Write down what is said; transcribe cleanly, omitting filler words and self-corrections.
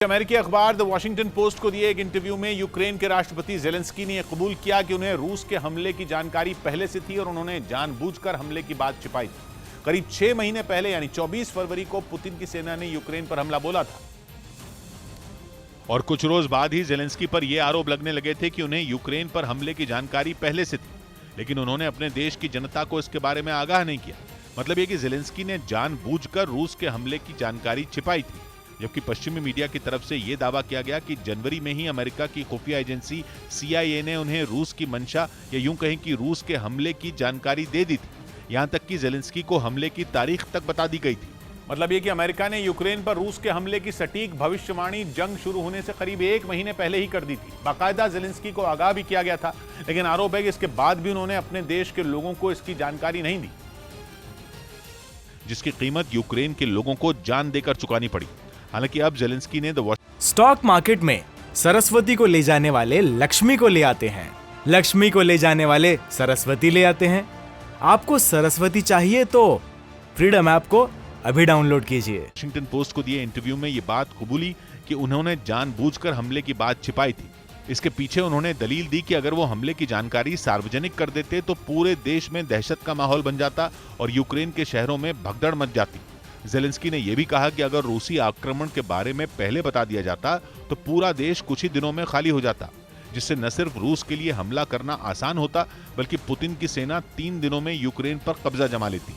अमेरिकी अखबार the Washington post को दिए एक इंटरव्यू में यूक्रेन के राष्ट्रपति जेलेंस्की ने कबूल किया कि उन्हें रूस के हमले की जानकारी पहले से थी और उन्होंने जानबूझकर हमले की बात छिपाई थी। करीब 6 महीने पहले यानी 24 फरवरी को पुतिन की सेना ने यूक्रेन पर हमला बोला था और कुछ रोज बाद ही जेलेंस्की पर यह आरोप लगने लगे थे कि उन्हें यूक्रेन पर हमले की जानकारी पहले से थी, लेकिन उन्होंने अपने देश की जनता को इसके बारे में आगाह नहीं किया। मतलब यह कि जेलेंस्की ने जानबूझकर रूस के हमले की जानकारी छिपाई थी, जबकि पश्चिमी मीडिया की तरफ से यह दावा किया गया कि जनवरी में ही अमेरिका की खुफिया एजेंसी CIA ने उन्हें रूस की मंशा या यूं कहें कि रूस के हमले की जानकारी दे दी थी। यहां तक कि जेलेंस्की को हमले की तारीख तक बता दी गई थी। मतलब यह कि अमेरिका ने यूक्रेन पर रूस के हमले की सटीक भविष्यवाणी जंग शुरू होने से करीब 1 महीने पहले ही कर दी थी। बाकायदा जेलेंस्की को आगाह भी किया गया था, लेकिन आरोप है कि इसके बाद भी उन्होंने अपने देश के लोगों को इसकी जानकारी नहीं दी, जिसकी कीमत यूक्रेन के लोगों को जान देकर चुकानी पड़ी। हालांकि अब जेलेंस्की ने स्टॉक मार्केट में सरस्वती को ले जाने वाले लक्ष्मी को ले आते हैं, लक्ष्मी को ले जाने वाले सरस्वती ले आते हैं। आपको सरस्वती चाहिए तो फ्रीडम ऐप को अभी डाउनलोड कीजिए। वॉशिंगटन पोस्ट को दिए इंटरव्यू में ये बात कबूली कि उन्होंने जानबूझकर हमले की बात छिपाई थी। इसके पीछे उन्होंने दलील दी कि अगर वो हमले की जानकारी सार्वजनिक कर देते तो पूरे देश में दहशत का माहौल बन जाता और यूक्रेन के शहरों में भगदड़ मच जाती। जेलेंस्की ने यह भी कहा कि अगर रूसी आक्रमण के बारे में पहले बता दिया जाता तो पूरा देश कुछ ही दिनों में खाली हो जाता, जिससे न सिर्फ रूस के लिए हमला करना आसान होता बल्कि पुतिन की सेना 3 दिनों में यूक्रेन पर कब्जा जमा लेती।